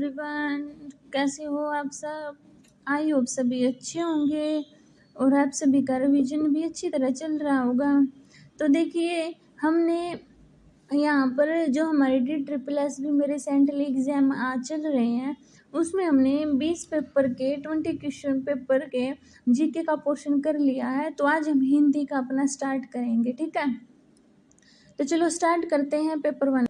Everyone, कैसे हो आप सब। आई होप सभी अच्छे होंगे और आप सभी का रिवीजन भी अच्छी तरह चल रहा होगा। तो देखिए, हमने यहाँ पर जो हमारे DSSS भी मेरे सेंट्रल एग्जाम आज चल रहे हैं, उसमें हमने 20 पेपर के 20 क्वेश्चन पेपर के जीके का पोर्शन कर लिया है। तो आज हम हिंदी का अपना स्टार्ट करेंगे, ठीक है। तो चलो स्टार्ट करते हैं पेपर 1।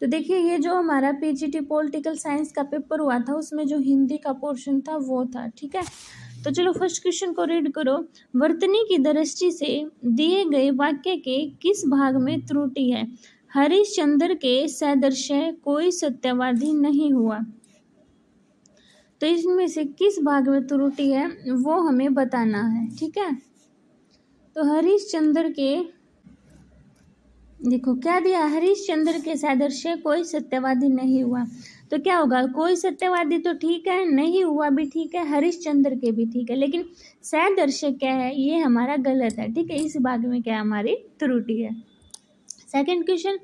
तो देखिए, ये जो हमारा PGT पॉलिटिकल साइंस का पेपर हुआ था, उसमें जो हिंदी का पोर्शन था वो था, ठीक है। तो चलो फर्स्ट क्वेश्चन को रीड करो। वर्तनी की दृष्टि से दिए गए वाक्य के किस भाग में त्रुटि है? हरिश्चंद्र के सदृश कोई सत्यवादी नहीं हुआ। तो इसमें से किस भाग में त्रुटि है वो हमें बताना है, ठीक है। तो हरिश्चंद्र के, देखो क्या दिया, हरिश्चंद्र के सदृश कोई सत्यवादी नहीं हुआ। तो क्या होगा, कोई सत्यवादी तो ठीक है, नहीं हुआ भी ठीक है, हरिश्चंद्र के भी ठीक है, लेकिन सदृश क्या है, ये हमारा गलत है, ठीक है। इस भाग में क्या हमारी त्रुटि है। सेकंड क्वेश्चन,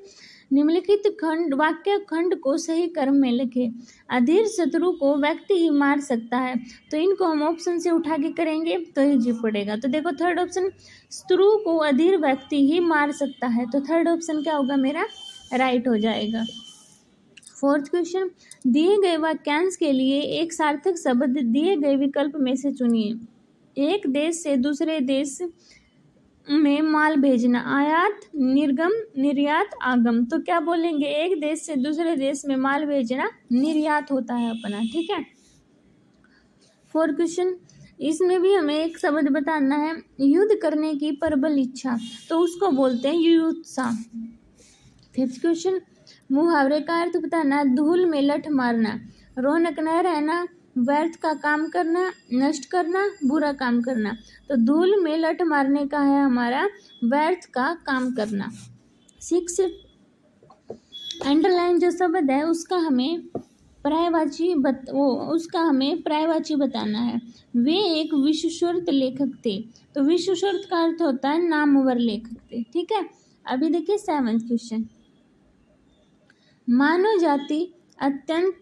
निम्नलिखित खंड वाक्य खंड को सही क्रम में लिखे। अधीर शत्रु को व्यक्ति ही मार सकता है। तो इनको हम ऑप्शन से उठा के करेंगे तो इजी पड़ेगा। तो देखो थर्ड ऑप्शन, शत्रु को अधीर व्यक्ति ही मार सकता है। तो थर्ड ऑप्शन क्या होगा मेरा, राइट हो जाएगा। फोर्थ क्वेश्चन, दिए गए वाक्यांश के लिए एक सार्थक शब्द दिए गए विकल्प में से चुनिए। एक देश से दूसरे देश में माल भेजना, आयात, निर्गम, निर्यात, आगम। तो क्या बोलेंगे, एक देश से दूसरे देश में माल भेजना निर्यात होता है अपना, ठीक है। फोर्थ क्वेश्चन, इसमें भी हमें एक शब्द बताना है, युद्ध करने की प्रबल इच्छा, तो उसको बोलते हैं युयुत्सा। फिफ्थ क्वेश्चन, मुहावरे का अर्थ बताना, धूल में लठ मारना, रौनक न रहना, व्यर्थ का काम करना, नष्ट करना, बुरा काम करना। तो धूल में लठ मारने का है हमारा व्यर्थ का काम करना। 6, अंडरलाइन जो शब्द है उसका हमें पर्यायवाची बताना है। वे एक विश्वश्रुत लेखक थे। तो विश्वश्रुत का अर्थ होता है नामवर लेखक थे, ठीक है। अभी देखिए 7th क्वेश्चन, मानव जाति अत्यंत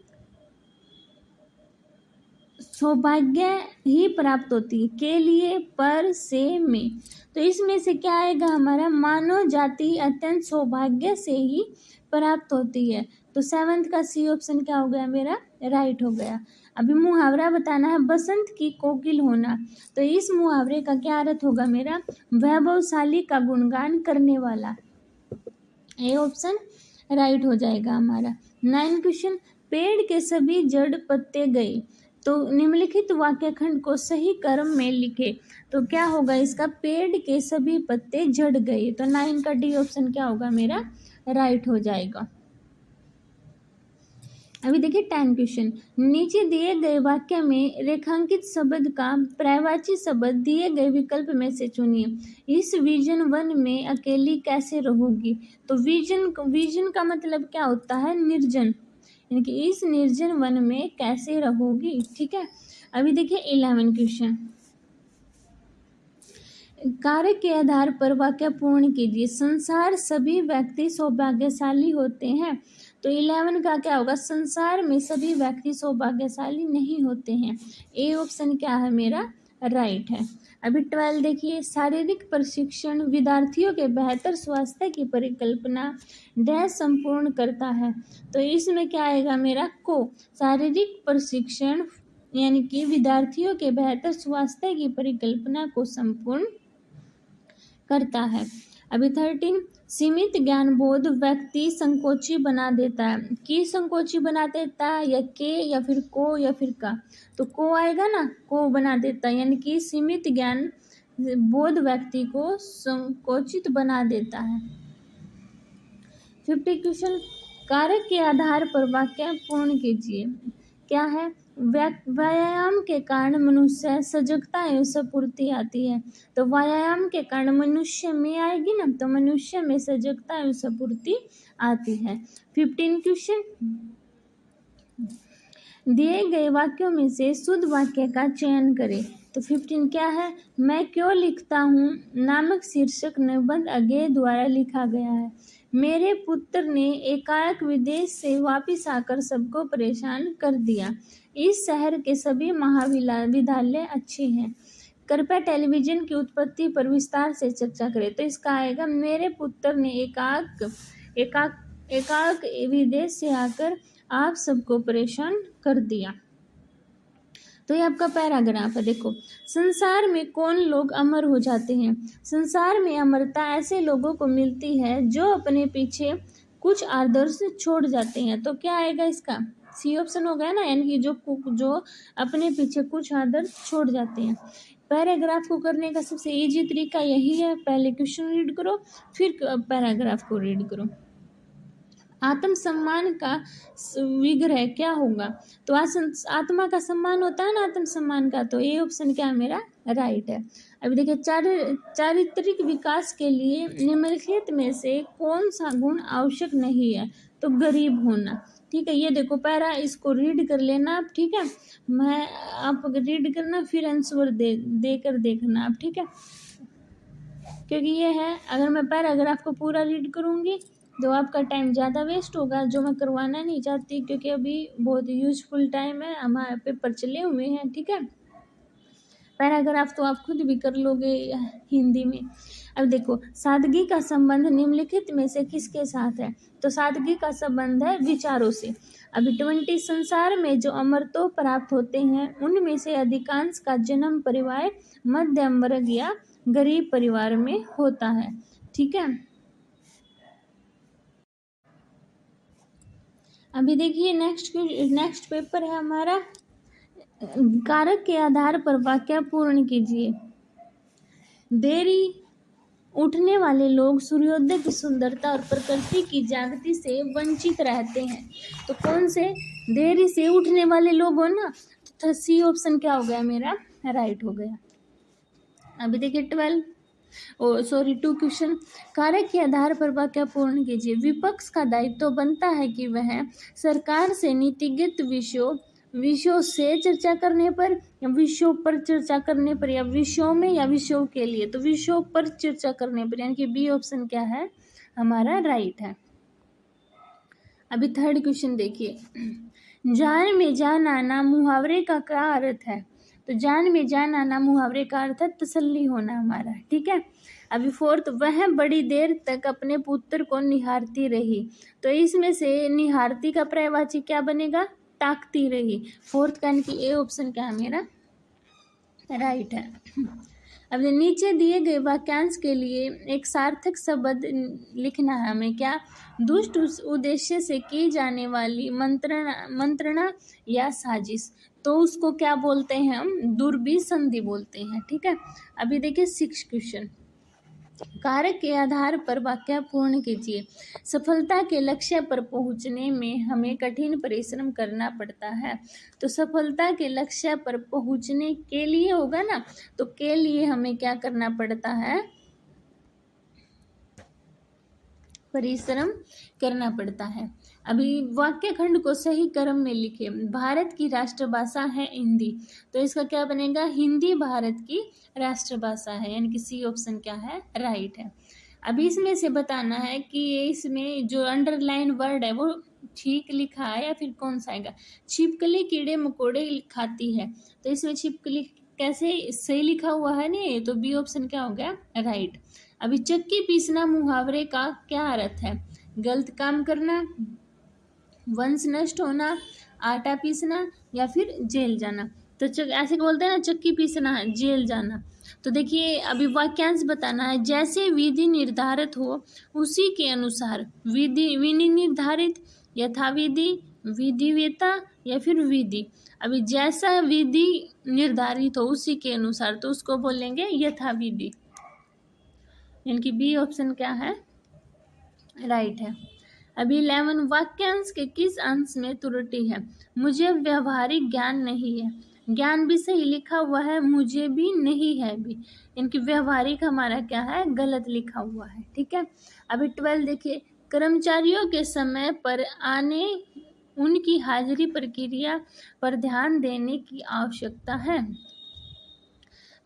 सौभाग्य ही प्राप्त होती है, के लिए, पर, से, में। तो इसमें से क्या आएगा हमारा, मानव जाति अत्यंत सौभाग्य से ही प्राप्त होती है। तो 7th का सी ऑप्शन क्या हो गया मेरा, राइट हो गया। अभी मुहावरा बताना है, बसंत की कोकिल होना। तो इस मुहावरे का क्या अर्थ होगा मेरा, वैभवशाली का गुणगान करने वाला। ए ऑप्शन राइट हो जाएगा हमारा। 9 क्वेश्चन, पेड़ के सभी जड़ पत्ते गए। तो निम्नलिखित वाक्य खंड को सही क्रम में लिखे। तो क्या होगा इसका, पेड़ के सभी पत्ते झड़ गए। तो 9 का डी ऑप्शन क्या होगा मेरा, राइट हो जाएगा। अभी देखिए 10 क्वेश्चन, नीचे दिए गए वाक्य में रेखांकित शब्द का पर्यायवाची शब्द दिए गए विकल्प में से चुनिए। इस विजन वन में अकेली कैसे रहूंगी। तो विजन का मतलब क्या होता है, निर्जन, यानी कि इस निर्जन वन में कैसे रहोगी, ठीक है। अभी देखिए 11 क्वेश्चन, कार्य के आधार पर वाक्य पूर्ण कीजिए। संसार सभी व्यक्ति सौभाग्यशाली होते हैं। तो 11 का क्या होगा, संसार में सभी व्यक्ति सौभाग्यशाली नहीं होते हैं। ए ऑप्शन क्या है मेरा, राइट है। अभी 12 देखिए, शारीरिक प्रशिक्षण विद्यार्थियों के बेहतर स्वास्थ्य की परिकल्पना डैश संपूर्ण करता है। तो इसमें क्या आएगा मेरा, को, शारीरिक प्रशिक्षण यानी कि विद्यार्थियों के बेहतर स्वास्थ्य की परिकल्पना को संपूर्ण करता है। अभी 13, सीमित ज्ञान बोध व्यक्ति संकोची बना देता है। की संकोची बना देता है, या के, या फिर को, या फिर का। तो को आएगा ना, को बना देता है, यानी कि सीमित ज्ञान बोध व्यक्ति को संकोचित बना देता है। 50 क्वेश्चन, कारक के आधार पर वाक्य पूर्ण कीजिए। क्या है, व्यायाम के कारण मनुष्य सजगता एवं स्फूर्ति आती है। तो व्यायाम के कारण मनुष्य में आएगी ना, तो मनुष्य में सजगता एवं स्फूर्ति आती है। 15 क्वेश्चन, दिए गए वाक्यों में से शुद्ध वाक्य का चयन करें। तो 15 क्या है, मैं क्यों लिखता हूँ नामक शीर्षक निबंध अज्ञेय द्वारा लिखा गया है। मेरे पुत्र ने एकाएक विदेश से वापिस आकर सबको परेशान कर दिया। इस शहर के सभी महाविद्यालय अच्छे हैं। कृपया टेलीविजन की उत्पत्ति पर विस्तार से चर्चा करें। तो इसका आएगा, मेरे पुत्र ने एकाक विदेश से आकर आप सबको परेशान कर दिया। तो ये आपका पैराग्राफ है। देखो, संसार में कौन लोग अमर हो जाते हैं? संसार में अमरता ऐसे लोगों को मिलती है जो अपने पीछे कुछ आदर्श छोड़ जाते हैं। तो क्या आएगा इसका? सी ऑप्शन हो गया ना, यानी कि जो अपने पीछे कुछ आदर्श छोड़ जाते हैं। पैराग्राफ को करने का सबसे इजी तरीका यही है, पहले क्वेश्चन रीड करो फिर पैराग्राफ को रीड करो। आत्मसम्मान का विग्रह क्या होगा? तो आत्मा का सम्मान होता है ना, आत्मसम्मान का, तो ये ऑप्शन क्या है मेरा? राइट है। अभी देखिए, चारित्रिक विकास के लिए निम्नलिखित में से कौन सा गुण आवश्यक नहीं है? तो गरीब होना। ठीक है, ये देखो पैरा, इसको रीड कर लेना आप। ठीक है, मैं आप रीड करना फिर आंसर देकर देखना आप। ठीक है, क्योंकि ये है, अगर मैं पैराग्राफ को पूरा रीड करूँगी तो आपका टाइम ज़्यादा वेस्ट होगा, जो मैं करवाना नहीं चाहती, क्योंकि अभी बहुत यूजफुल टाइम है, हमारे पेपर चले हुए हैं। ठीक है, पैराग्राफ तो आप खुद भी कर लोगे हिंदी में। अब देखो, सादगी का संबंध निम्नलिखित में से किसके साथ है? तो सादगी का संबंध है विचारों से। अभी 20 संसार में जो अमरत्व प्राप्त होते हैं उनमें से अधिकांश का जन्म परिवार मध्यम वर्ग या गरीब परिवार में होता है। ठीक है, अभी देखिए नेक्स्ट पेपर है हमारा, कारक के आधार पर वाक्य पूर्ण कीजिए। देरी उठने वाले लोग सूर्योदय की सुंदरता और प्रकृति की जागृति से वंचित रहते हैं। तो कौन से? देरी से उठने वाले लोग हो ना, तो सी ऑप्शन क्या हो गया मेरा? राइट हो गया। अभी देखिए 2 क्वेश्चन, कारक के आधार पर वाक्य पूर्ण कीजिए। विपक्ष का दायित्व बनता है कि वह सरकार से नीतिगत विषयों से चर्चा करने पर, या विषयों पर चर्चा करने पर, या विषयों में, या विषयों के लिए। तो विषयों पर चर्चा करने पर, यानी कि बी ऑप्शन क्या है हमारा? राइट है। अभी 3rd क्वेश्चन देखिए, जान में जान आना मुहावरे का क्या अर्थ है? तो जान में जान आना मुहावरे का अर्थ है तसल्ली होना हमारा। ठीक है, अभी 4th, वह बड़ी देर तक अपने पुत्र को निहारती रही। तो इसमें से निहारती का पर्यायवाची क्या बनेगा? ताकती रही। 4th का, यानी कि ए ऑप्शन क्या है मेरा? राइट है। अब नीचे दिए गए वाक्यांश के लिए एक सार्थक शब्द लिखना है हमें। क्या? दुष्ट उद्देश्य से की जाने वाली मंत्रणा या साजिश, तो उसको क्या बोलते हैं हम? दुर्भिसंधि बोलते हैं। ठीक है, अभी देखिए 6 क्वेश्चन, कारक के आधार पर वाक्य पूर्ण कीजिए। सफलता के लक्ष्य पर पहुंचने में हमें कठिन परिश्रम करना पड़ता है। तो सफलता के लक्ष्य पर पहुंचने के लिए होगा ना, तो के लिए हमें क्या करना पड़ता है? परिश्रम करना पड़ता है। अभी वाक्य खंड को सही क्रम में लिखे। भारत की राष्ट्रभाषा है हिंदी, तो इसका क्या बनेगा? हिंदी भारत की राष्ट्रभाषा है, यानी कि सी ऑप्शन क्या है? राइट है। अभी इसमें से बताना है कि इसमें जो अंडरलाइन वर्ड है वो ठीक लिखा है या फिर कौन सा आएगा? छिपकली कीड़े मकोड़े खाती है, तो इसमें छिपकली कैसे सही लिखा हुआ है ना, तो बी ऑप्शन क्या हो गया? राइट। अभी चक्की पीसना मुहावरे का क्या अर्थ है? गलत काम करना, वंश नष्ट होना, आटा पीसना, या फिर जेल जाना। तो ऐसे बोलते हैं ना, चक्की पीसना है, जेल जाना। तो देखिए अभी वाक्यांश बताना है। जैसे विधि निर्धारित हो उसी के अनुसार, विधि निर्धारित, यथाविधि, विधिवेता, या फिर विधि। अभी जैसा विधि निर्धारित हो उसी के अनुसार, तो उसको बोलेंगे यथाविधि, यानी कि बी ऑप्शन क्या है? राइट है। अभी 11, वाक्यांश के किस अंश में त्रुटि है? मुझे व्यवहारिक ज्ञान नहीं है, ज्ञान भी सही लिखा हुआ है, मुझे भी नहीं है भी, इनकी व्यवहारिक हमारा क्या है? गलत लिखा हुआ है। ठीक है, अभी 12 देखिए, कर्मचारियों के समय पर आने, उनकी हाजिरी प्रक्रिया पर ध्यान देने की आवश्यकता है।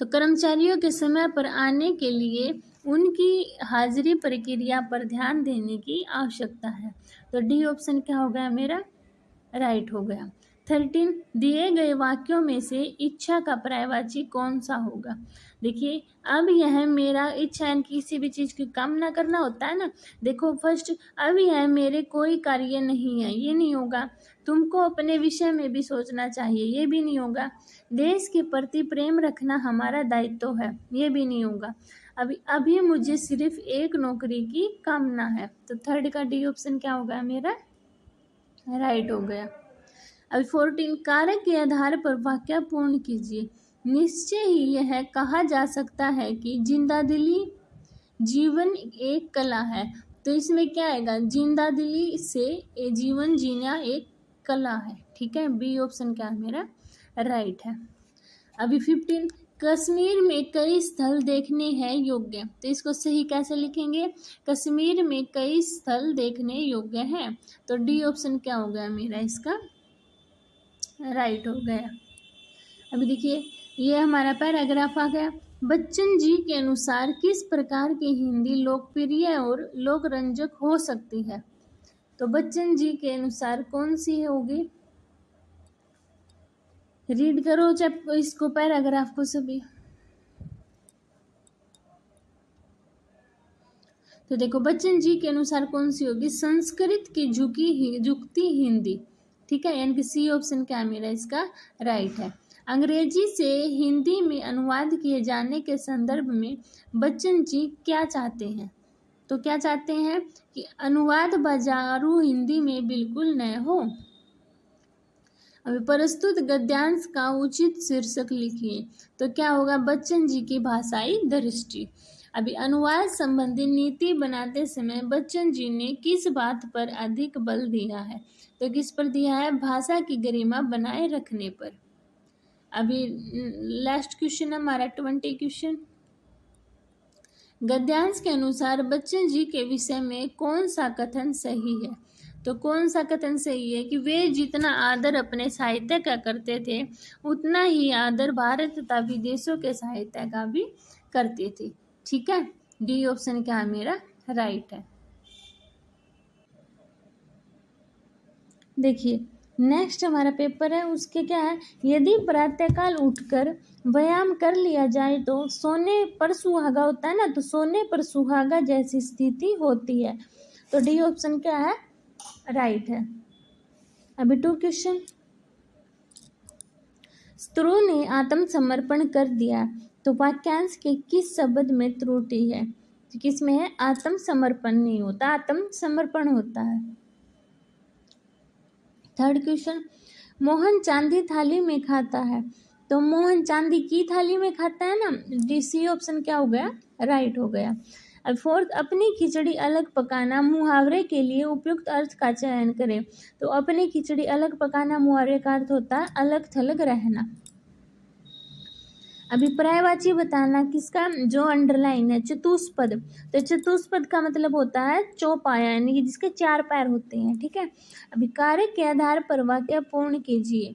तो कर्मचारियों के समय पर आने के लिए उनकी हाजिरी प्रक्रिया पर ध्यान देने की आवश्यकता है। तो डी ऑप्शन क्या हो गया मेरा, राइट हो गया। 13, दिए गए वाक्यों में से इच्छा का पर्यायवाची कौन सा होगा। देखिए अब यह मेरा इच्छा यानी किसी भी चीज़ की कामना करना होता है ना। देखो फर्स्ट अब यह मेरे कोई कार्य नहीं है, ये नहीं होगा। तुमको अपने विषय में भी सोचना चाहिए, ये भी नहीं होगा। देश के प्रति प्रेम रखना हमारा दायित्व है, ये भी नहीं होगा। अभी मुझे सिर्फ एक नौकरी की कामना है। तो थर्ड का डी ऑप्शन क्या होगा मेरा, राइट हो गया। अभी 14, कारक के आधार पर वाक्य पूर्ण कीजिए। निश्चय ही यह कहा जा सकता है कि जिंदादिली जीवन एक कला है। तो इसमें क्या आएगा, जिंदादिली से जीवन जीना एक कला है। ठीक है, बी ऑप्शन क्या है मेरा, राइट है। अभी 15, कश्मीर में कई स्थल देखने हैं योग्य। तो इसको सही कैसे लिखेंगे, कश्मीर में कई स्थल देखने योग्य हैं। तो डी ऑप्शन क्या हो गया मेरा इसका, राइट हो गया। अभी देखिए ये हमारा पैराग्राफ आ गया। बच्चन जी के अनुसार किस प्रकार की हिंदी लोकप्रिय और लोकरंजक हो सकती है। तो बच्चन जी के अनुसार कौन सी होगी, रीड करो जब इसको पैराग्राफ को सभी। तो देखो बच्चन जी के अनुसार कौन सी होगी, संस्कृत की झुकती हिंदी। ठीक है, यानी कि सी ऑप्शन क्या है मेरा इसका, राइट है। अंग्रेजी से हिंदी में अनुवाद किए जाने के संदर्भ में बच्चन जी क्या चाहते हैं। तो क्या चाहते हैं कि अनुवाद बाजारू हिंदी में बिल्कुल न हो। अभी प्रस्तुत गद्यांश का उचित शीर्षक लिखिए। तो क्या होगा, बच्चन जी की भाषाई दृष्टि। अभी अनुवाद संबंधी नीति बनाते समय बच्चन जी ने किस बात पर अधिक बल दिया है। तो किस पर दिया है, भाषा की गरिमा बनाए रखने पर। अभी लास्ट क्वेश्चन हमारा 20 क्वेश्चन, गद्यांश के अनुसार बच्चन जी के विषय में कौन सा कथन सही है। तो कौन सा कथन सही है कि वे जितना आदर अपने साहित्य का करते थे उतना ही आदर भारत तथा विदेशों के साहित्य का भी करते थे। ठीक है, डी ऑप्शन क्या है मेरा, राइट है। देखिए नेक्स्ट हमारा पेपर है, उसके क्या है, यदि प्रातःकाल उठकर व्यायाम कर लिया जाए तो सोने पर सुहागा होता है ना, तो सोने पर सुहागा जैसी स्थिति होती है। तो डी ऑप्शन क्या है, राइट है। अभी 2 क्वेश्चन, स्त्रू ने आत्मसमर्पण कर दिया। तो वाक्यांश के किस शब्द में त्रुटि है। तो किस में है, आत्मसमर्पण नहीं होता, आत्मसमर्पण होता है। 3rd क्वेश्चन, मोहन चांदी थाली में खाता है। तो मोहन चांदी की थाली में खाता है ना, डी सी ऑप्शन क्या हो गया, राइट हो गया। अब 4th, अपनी खिचड़ी अलग पकाना मुहावरे के लिए उपयुक्त अर्थ का चयन करें। तो अपनी खिचड़ी अलग पकाना मुहावरे का अर्थ होता है अलग थलग रहना। अभी पर्यायवाची बताना किसका, जो अंडरलाइन है, चतुष्पद। तो चतुष्पद का मतलब होता है चौपाया, यानी कि जिसके 4 पैर होते हैं। ठीक है, अभी कारक के आधार पर वाक्य पूर्ण कीजिए।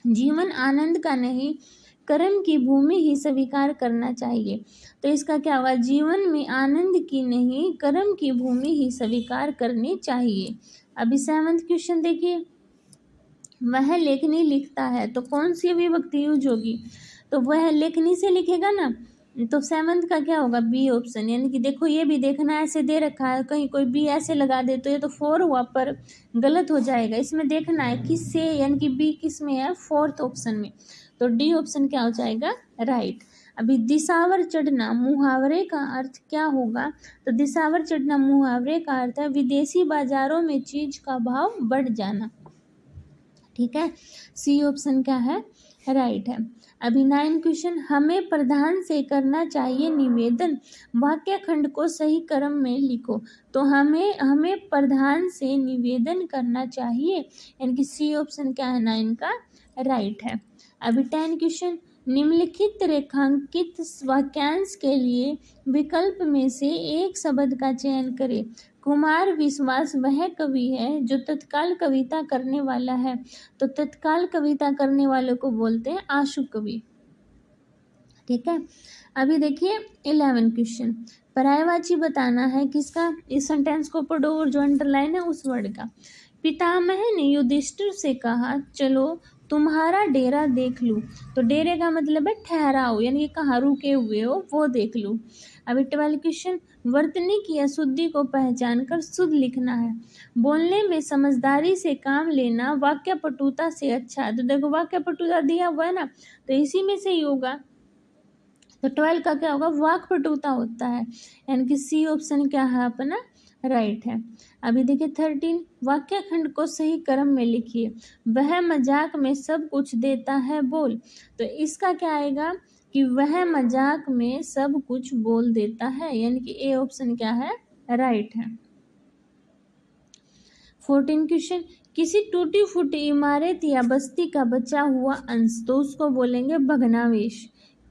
जीवन आनंद का नहीं, कर्म की भूमि ही स्वीकार करना चाहिए। तो इसका क्या होगा, जीवन में आनंद की नहीं कर्म की भूमि ही स्वीकार करनी चाहिए। अभी 7th क्वेश्चन देखिए, वह लेखनी लिखता है। तो कौन सी विभक्ति यूज होगी, तो वह लेखनी से लिखेगा ना। तो 7th का क्या होगा, बी ऑप्शन। यानी कि देखो ये भी देखना, ऐसे दे रखा है, कहीं कोई बी ऐसे लगा दे तो ये तो 4 हुआ पर गलत हो जाएगा। इसमें देखना है किस से, यानी कि बी किस में है, 4th ऑप्शन में। तो डी ऑप्शन क्या हो जाएगा, राइट। अभी दिशावर चढ़ना मुहावरे का अर्थ क्या होगा। तो दिशावर चढ़ना मुहावरे का अर्थ है विदेशी बाजारों में चीज का भाव बढ़ जाना। ठीक है, सी ऑप्शन क्या है, राइट है। अभी 9 क्वेश्चन, हमें प्रधान से करना चाहिए निवेदन, वाक्य खंड को सही क्रम में लिखो। तो हमें प्रधान से निवेदन करना चाहिए, यानी कि सी ऑप्शन क्या है, 9 का, राइट है। अभी 10 क्वेश्चन, निम्नलिखित रेखांकित वाक्यांश के लिए विकल्प में से एक शब्द का चयन करें। कुमार विश्वास वह कवि है जो तत्काल कविता करने वाला है। तो तत्काल कविता करने वाले को बोलते हैं आशु कवि। ठीक है। अभी देखिए 11 क्वेश्चन, पर्यायवाची बताना है किसका, इस सेंटेंस को पढ़ो और जो अंडरलाइन है उस वर्ड का। पितामह ने युधिष्ठिर से कहा चलो तुम्हारा डेरा देख लूं। तो डेरे का मतलब है ठहराओ, यानी कि कहाँ रुके हुए हो वो देख लूं। अभी 12 क्वेश्चन, वर्तनी की अशुद्धि को पहचान कर शुद्ध लिखना है। बोलने में समझदारी से काम लेना वाक्य पटुता से अच्छा है। तो देखो वाक्य पटुता दिया हुआ है ना, तो इसी में से ही होगा। तो 12 का क्या होगा, वाक पटुता होता है, यानी कि सी ऑप्शन क्या है अपना राइट है। अभी देखिए 13, वाक्य खंड को सही क्रम में लिखिए। वह मजाक में सब कुछ देता है बोल। तो इसका क्या आएगा कि वह मजाक में सब कुछ बोल देता है, यानी कि ए ऑप्शन क्या है राइट है। 14 क्वेश्चन, किसी टूटी फूटी इमारत या बस्ती का बचा हुआ अंश, तो उसको बोलेंगे भग्नावशेष।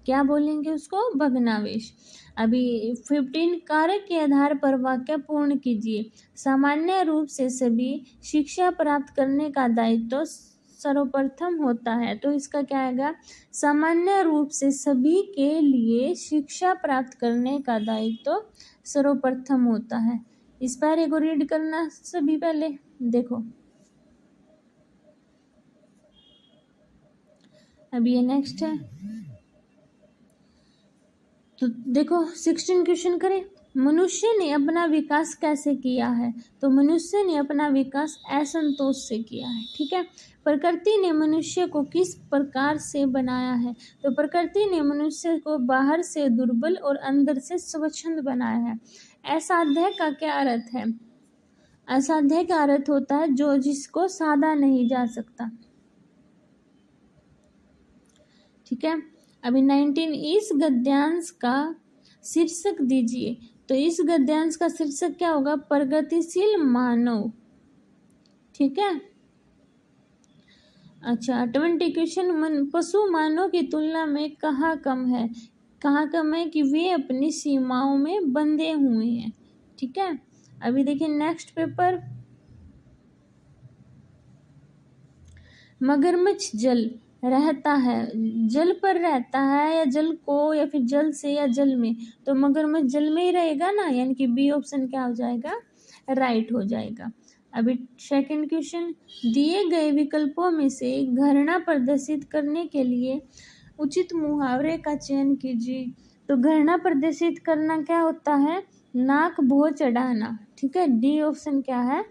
क्या बोलेंगे उसको, भग्नावशेष। अभी 15, कारक के आधार पर वाक्य पूर्ण कीजिए। सामान्य रूप से सभी शिक्षा प्राप्त करने का दायित्व सर्वप्रथम होता है। तो इसका क्या आएगा, सामान्य रूप से सभी के लिए शिक्षा प्राप्त करने का दायित्व सर्वप्रथम होता है। इस पैरे को रीड करना सभी पहले देखो। अभी ये नेक्स्ट है, तो देखो 16 क्वेश्चन करें। मनुष्य ने अपना विकास कैसे किया है, तो मनुष्य ने अपना विकास असंतोष से किया है। ठीक है। प्रकृति ने मनुष्य को किस प्रकार से बनाया है, तो प्रकृति ने मनुष्य को बाहर से दुर्बल और अंदर से स्वच्छंद बनाया है। असाध्य का क्या अर्थ है, असाध्य का अर्थ होता है जो जिसको साधा नहीं जा सकता। ठीक है। अभी 19, इस गद्यांश का शीर्षक दीजिए। तो इस गद्यांश का शीर्षक क्या होगा, प्रगतिशील मानव। ठीक है। अच्छा 20 क्वेश्चन, पशु मानव की तुलना में कहाँ कम है, कहाँ कम है कि वे अपनी सीमाओं में बंधे हुए हैं। ठीक है। अभी देखिए नेक्स्ट पेपर, मगरमच्छ जल रहता है, जल पर रहता है या जल को या फिर जल से या जल में, तो मगरमच्छ जल में ही रहेगा ना, यानी कि बी ऑप्शन क्या हो जाएगा राइट हो जाएगा। अभी सेकंड क्वेश्चन, दिए गए विकल्पों में से घृणा प्रदर्शित करने के लिए उचित मुहावरे का चयन कीजिए। तो घृणा प्रदर्शित करना क्या होता है, नाक भो चढ़ाना। ठीक है, डी ऑप्शन क्या है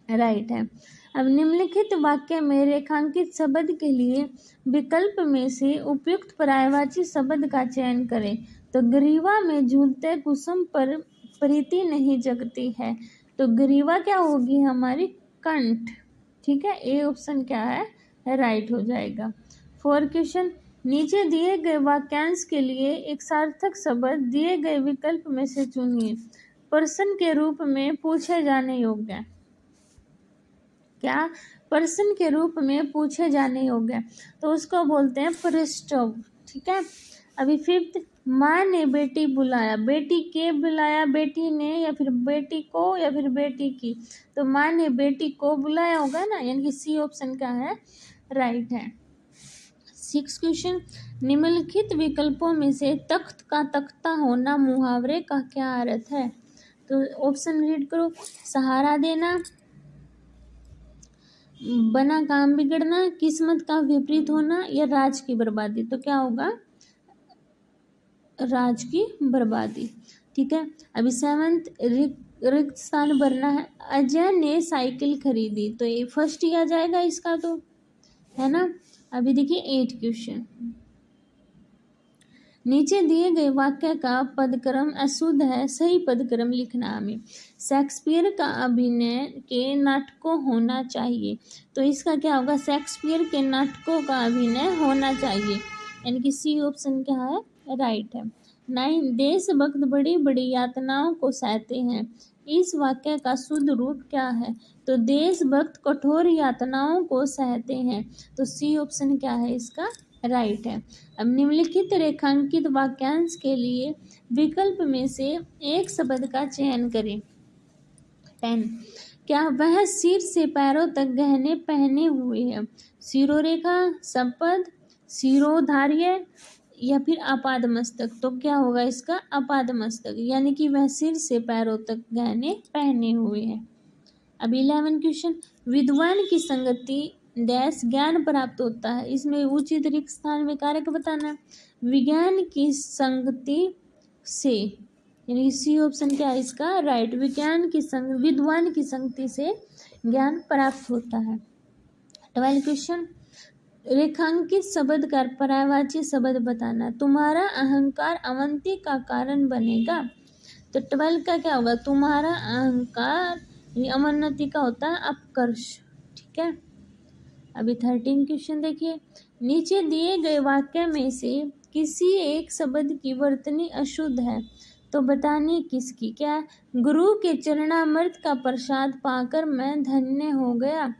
राइट है। अब निम्नलिखित वाक्य में रेखांकित शब्द के लिए विकल्प में से उपयुक्त पर्यायवाची शब्द का चयन करें। तो ग्रीवा में झूलते कुसुम पर प्रीति नहीं जगती है। तो ग्रीवा क्या होगी हमारी कंठ। ठीक है, ए ऑप्शन क्या है राइट हो जाएगा। 4 क्वेश्चन, नीचे दिए गए वाक्यांश के लिए एक सार्थक शब्द दिए गए विकल्प में से चुनिए। प्रश्न के रूप में पूछे जाने योग्य, क्या प्रश्न के रूप में पूछे जाने योग्य, तो उसको बोलते हैं प्रश्नव। ठीक है। अभी 5, माँ ने बेटी बुलाया, बेटी के बुलाया, बेटी ने या फिर बेटी को या फिर बेटी की, तो माँ ने बेटी को बुलाया होगा ना, यानी कि सी ऑप्शन क्या है राइट है। 6 क्वेश्चन, निम्नलिखित विकल्पों में से तख्त का तख्ता होना मुहावरे का क्या अर्थ है, तो ऑप्शन रीड करो। सहारा देना, बना काम बिगड़ना, किस्मत का विपरीत होना या राज की बर्बादी। तो क्या होगा राज की बर्बादी। ठीक है। अभी 7th, रिक्त स्थान भरना है। अजय ने साइकिल खरीदी, तो ये फर्स्ट ही आ जाएगा इसका, तो है ना। अभी देखिए 8 क्वेश्चन, नीचे दिए गए वाक्य का पदक्रम अशुद्ध है, सही पदक्रम लिखना हमें। शेक्सपियर का अभिनय के नाटकों होना चाहिए, तो इसका क्या होगा, शेक्सपियर के नाटकों का अभिनय होना चाहिए, यानी कि सी ऑप्शन क्या है राइट है। 9, देशभक्त बड़ी बड़ी यातनाओं को सहते हैं, इस वाक्य का शुद्ध रूप क्या है, तो देशभक्त कठोर यातनाओं को सहते हैं, तो सी ऑप्शन क्या है इसका राइट है। अब निम्नलिखित रेखांकित वाक्यांश के लिए विकल्प में से एक शब्द का चयन करें। 10, क्या वह सिर से पैरों तक गहने पहने हुए है, शिरोरेखा, संपद, शिरोधार्य, या फिर आपादमस्तक, तो क्या होगा इसका आपादमस्तक, यानी कि वह सिर से पैरों तक गहने पहने हुए है। अब 11 क्वेश्चन, विद्वान की संगति डैश ज्ञान प्राप्त होता है, इसमें उचित रिक्त स्थान में कारक बताना है। विज्ञान की संगति से, यानी सी ऑप्शन क्या है इसका राइट, विद्वान की संगति से ज्ञान प्राप्त होता है। 12 क्वेश्चन, रेखांकित शब्द का पर्यायवाची शब्द बताना। तुम्हारा अहंकार अवंती का कारण बनेगा, तो 12 का क्या होगा, तुम्हारा अहंकार, अवनति का होता है अपकर्ष, ठीक है। अभी 13 क्वेश्चन देखिए, नीचे दिए गए वाक्य में से किसी एक शब्द की वर्तनी अशुद्ध है तो बताने किसकी, क्या, गुरु के चरणामृत का प्रसाद पाकर मैं धन्य हो गया,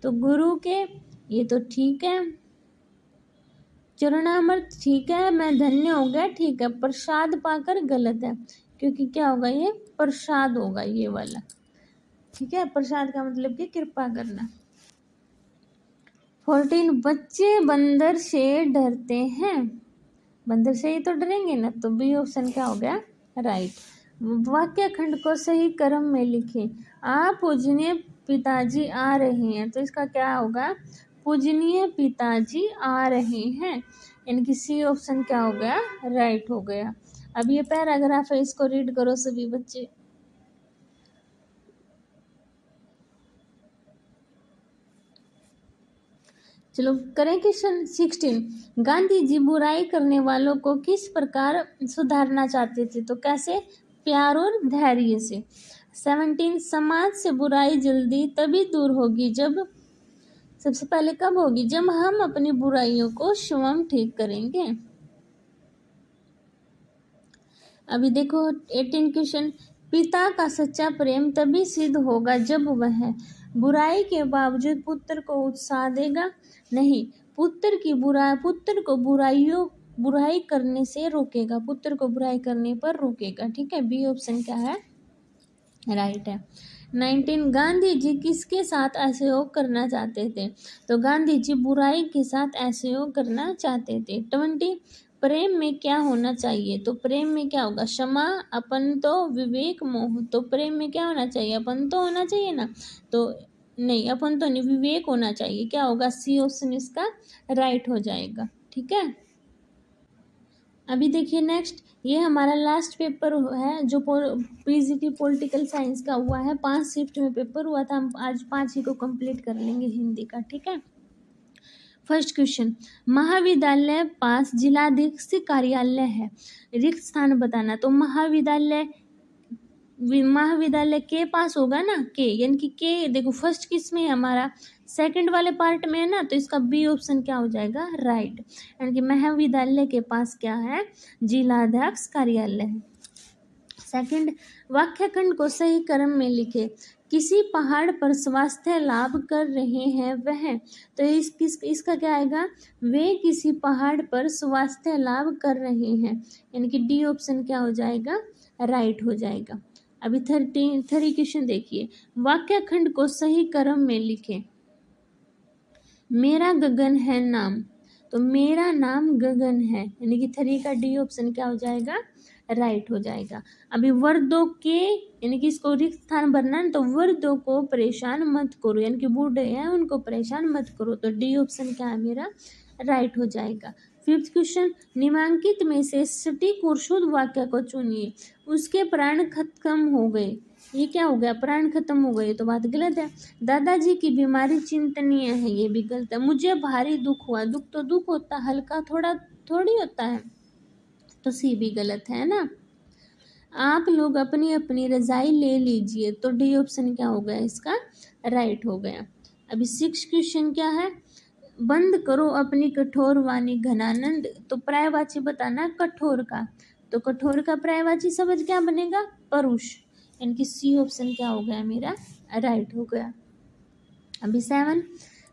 तो गुरु के, ये तो ठीक है, चरणामृत ठीक है, मैं धन्य हो गया ठीक है, प्रसाद पाकर गलत है, क्योंकि क्या होगा, ये प्रसाद होगा ये वाला, ठीक है। प्रसाद का मतलब कि कृपा करना। 14, बच्चे बंदर से डरते हैं, बंदर से ही तो डरेंगे ना, तो बी ऑप्शन क्या हो गया राइट। वाक्य खंड को सही क्रम में लिखें। आप पूजनीय पिताजी आ रहे हैं, तो इसका क्या होगा, पूजनीय पिताजी आ रहे हैं, यानी कि सी ऑप्शन क्या हो गया राइट हो गया। अब ये पैराग्राफ है, इसको रीड करो सभी बच्चे। चलो करें क्वेश्चन 16, गांधी जी बुराई करने वालों को किस प्रकार सुधारना चाहते थे, तो कैसे, प्यार और धैर्य से। 17, समाज से बुराई जल्दी तभी दूर होगी जब, सबसे पहले कब होगी, जब हम अपनी बुराइयों को स्वयं ठीक करेंगे। अभी देखो 18 क्वेश्चन, पिता का सच्चा प्रेम तभी सिद्ध होगा जब वह बुराई के बावजूद पुत्र को उत्साह देगा, नहीं, पुत्र को बुराई करने से रोकेगा, पुत्र को बुराई करने पर रोकेगा, ठीक है। बी ऑप्शन क्या है राइट है। 19, गांधी जी किसके साथ असहयोग करना चाहते थे, तो गांधी जी बुराई के साथ असहयोग करना चाहते थे। 20, प्रेम में क्या होना चाहिए, तो प्रेम में क्या होगा, क्षमा, अपन तो, विवेक, मोह, तो प्रेम में क्या होना चाहिए, अपन तो होना चाहिए ना, तो नहीं, अपन तो नहीं, विवेक होना चाहिए, क्या होगा, सी ऑप्शन इसका राइट हो जाएगा, ठीक है। अभी देखिए नेक्स्ट, ये हमारा लास्ट पेपर है जो पीजीटी पॉलिटिकल साइंस का हुआ है, 5 शिफ्ट में पेपर हुआ था, हम आज 5 ही को कंप्लीट कर लेंगे हिंदी का, ठीक है। फर्स्ट क्वेश्चन, महाविद्यालय पास जिलाधीश कार्यालय है, रिक्त स्थान बताना, तो महाविद्यालय के पास होगा ना, के, यानी कि के देखो फर्स्ट किस में है हमारा, सेकंड वाले पार्ट में है ना, तो इसका बी ऑप्शन क्या हो जाएगा राइट, यानी कि महाविद्यालय के पास क्या है, जिलाध्यक्ष कार्यालय है। सेकंड, वाक्यखंड को सही क्रम में लिखे। किसी पहाड़ पर स्वास्थ्य लाभ कर रहे हैं वह, तो इसका क्या आएगा, वे किसी पहाड़ पर स्वास्थ्य लाभ कर रहे हैं, यानी कि डी ऑप्शन क्या हो जाएगा राइट हो जाएगा। अभी 30 क्वेश्चन देखिए, वाक्यखंड को सही क्रम में लिखें। मेरा गगन है नाम, तो मेरा नाम गगन है, यानी कि 3 का डी ऑप्शन क्या हो जाएगा राइट हो जाएगा। अभी वर्दों के, यानी कि इसको रिक्त स्थान भरना है, तो वर्दों को परेशान मत करो, यानी कि बूढ़े हैं उनको परेशान मत करो, तो डी ऑप्शन क्या है मेरा राइट हो जाएगा। 5th क्वेश्चन, निम्नांकित में से सटीक और शुद्ध वाक्य को चुनिए। उसके प्राण खत्म हो गए, ये क्या हो गया, प्राण खत्म हो गए, तो बात गलत है। दादाजी की बीमारी चिंतनीय है, ये भी गलत है। मुझे भारी दुख हुआ, दुख तो दुख होता, हल्का थोड़ी होता है, तो सी भी गलत है ना। आप लोग अपनी अपनी रजाई ले लीजिए, तो डी ऑप्शन क्या हो गया इसका राइट हो गया। अभी 6 क्वेश्चन क्या है, बंद करो अपनी कठोर वाणी घनानंद, तो पर्यायवाची बताना कठोर का, तो कठोर का पर्यायवाची शब्द क्या बनेगा परुष, यानी कि सी ऑप्शन क्या हो गया मेरा राइट हो गया। अभी 7,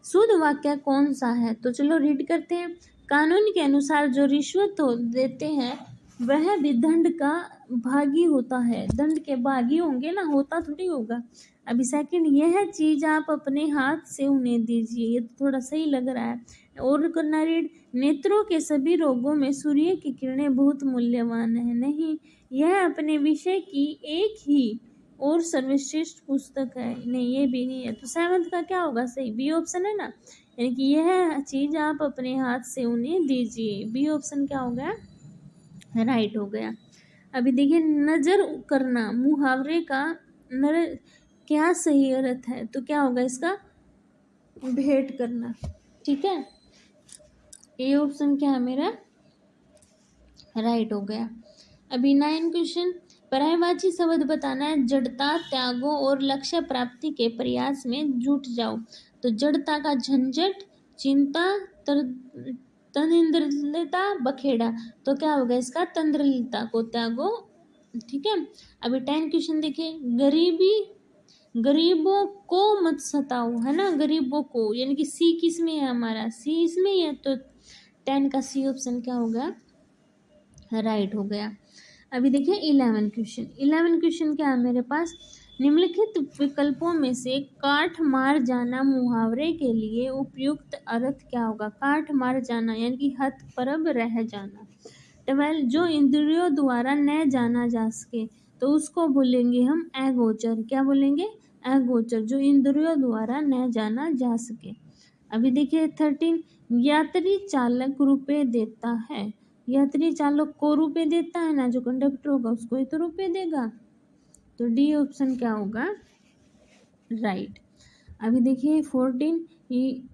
शुद्ध वाक्य कौन सा है, तो चलो रीड करते हैं। कानून के अनुसार जो रिश्वत देते हैं वह भी दंड का भागी होता है। दंड के भागी होंगे ना, होता थोड़ी होगा। अभी सेकंड, यह चीज आप अपने हाथ से उन्हें दीजिए। ये तो थोड़ा सही लग रहा है। और करना रीड, नेत्रों के सभी रोगों में सूर्य की किरणें बहुत मूल्यवान है। नहीं, यह अपने विषय की एक ही और सर्वश्रेष्ठ पुस्तक है। नहीं, ये भी नहीं है। तो सेवंथ का क्या होगा सही? बी ऑप्शन है ना, यानी कि यह चीज आप अपने हाथ से उन्हें दीजिए। बी ऑप्शन क्या हो गया? राइट हो गया। अभी देखिए, नजर करना मुहावरे का नर क्या सही अर्थ है? तो क्या होगा इसका? भेंट करना। ठीक है, ए ऑप्शन क्या है मेरा? राइट हो गया। अभी 9 क्वेश्चन, पर्यायवाची शब्द बताना है। जड़ता, त्यागो और लक्ष्य प्राप्ति के प्रयास में जुट जाओ। तो जड़ता का झंझट, चिंता, तंद्रिलता, बखेड़ा। तो क्या होगा इसका? तंद्रिलता को त्यागो। ठीक है। अभी 10 क्वेश्चन देखिए, गरीबों को मत सताओ, है ना, गरीबों को, यानी कि सी किस में है हमारा? सी इसमें ही है। तो 10 का सी ऑप्शन क्या होगा? राइट हो गया। अभी देखिए 11 क्वेश्चन। 11 क्वेश्चन क्या है मेरे पास? निम्नलिखित विकल्पों में से काठ मार जाना मुहावरे के लिए उपयुक्त अर्थ क्या होगा? काठ मार जाना यानी कि हतप्रभ रह जाना। 12, जो इंद्रियों द्वारा न जाना जा सके, तो उसको बोलेंगे हम अगोचर। क्या बोलेंगे? अगोचर, जो इंद्रियों द्वारा न जाना जा सके। अभी देखिए 13, यात्री चालक रुपए देता है। यात्री चालक को रुपए देता है ना, जो कंडक्टर होगा उसको ही तो रुपए देगा। तो डी ऑप्शन क्या होगा? राइट। अभी देखिए 14,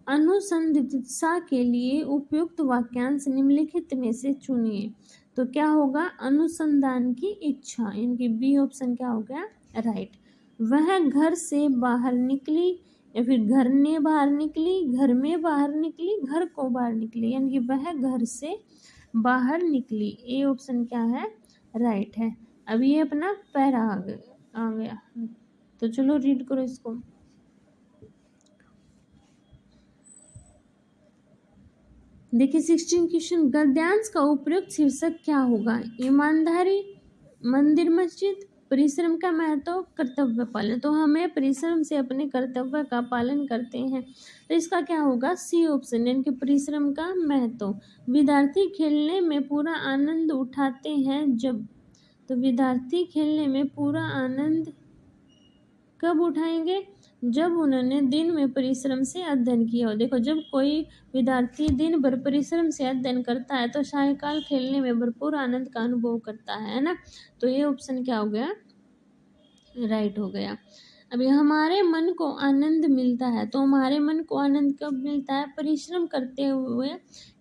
अनुसंधित्सा के लिए उपयुक्त वाक्यांश निम्नलिखित में से चुनिए। तो क्या होगा? अनुसंधान की इच्छा, इनकी बी ऑप्शन क्या हो गया? राइट। वह घर से बाहर निकली, या फिर घर ने बाहर निकली, घर में बाहर निकली, घर को बाहर निकली, यानी कि वह घर से बाहर निकली। ए ऑप्शन क्या है? राइट है। अब ये अपना पैरा आ गया। तो चलो रीड करो इसको। देखिए 16 क्वेश्चन, गद्यांश का उपयुक्त शीर्षक क्या होगा? ईमानदारी, मंदिर मस्जिद, परिश्रम का महत्व, कर्तव्य पालन। तो हमें परिश्रम से अपने कर्तव्य का पालन करते हैं, तो इसका क्या होगा? सी ऑप्शन, यानी कि परिश्रम का महत्व। विद्यार्थी खेलने में पूरा आनंद उठाते हैं जब, तो विद्यार्थी खेलने में पूरा आनंद कब उठाएंगे? जब उन्होंने दिन में परिश्रम से अध्ययन किया हो। देखो, जब कोई विद्यार्थी दिन भर परिश्रम से अध्ययन करता है तो सायंकाल खेलने में भरपूर आनंद का अनुभव करता है ना। तो ये ऑप्शन क्या हो गया? राइट हो गया। अभी हमारे मन को आनंद मिलता है, तो हमारे मन को आनंद कब मिलता है? परिश्रम करते हुए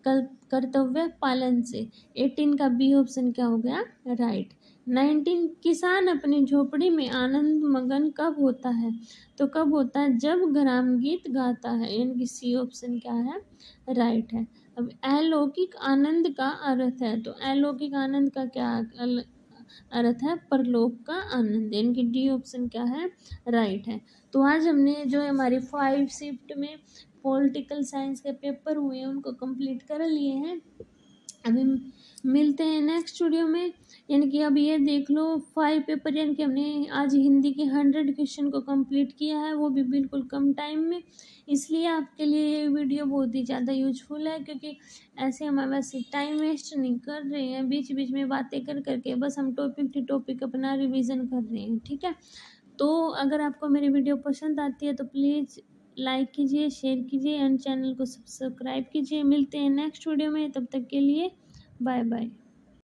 कर्तव्य पालन से। 18 का बी ऑप्शन क्या हो गया? राइट। 19, किसान अपनी झोपड़ी में आनंद मगन कब होता है? तो कब होता है? जब ग्राम गीत गाता है, यानी कि सी ऑप्शन क्या है? राइट है। अब अलौकिक आनंद का अर्थ है, तो अलौकिक आनंद का क्या अर्थ है? परलोक का आनंद, यानी कि डी ऑप्शन क्या है? राइट है। तो आज हमने जो हमारी 5 शिफ्ट में पॉलिटिकल साइंस के पेपर हुए हैं उनको कंप्लीट कर लिए हैं। अभी मिलते हैं नेक्स्ट वीडियो में, यानी कि अब ये देख लो 5 पेपर, यानी कि हमने आज हिंदी के 100 क्वेश्चन को कंप्लीट किया है, वो भी बिल्कुल कम टाइम में। इसलिए आपके लिए ये वीडियो बहुत ही ज़्यादा यूजफुल है, क्योंकि ऐसे हम वैसे टाइम वेस्ट नहीं कर रहे हैं बीच बीच में बातें कर करके, बस हम टॉपिक टू टॉपिक अपना रिवीजन कर रहे हैं। ठीक है, तो अगर आपको मेरी वीडियो पसंद आती है तो प्लीज़ लाइक कीजिए, शेयर कीजिए एंड चैनल को सब्सक्राइब कीजिए। मिलते हैं नेक्स्ट वीडियो में, तब तक के लिए बाय बाय।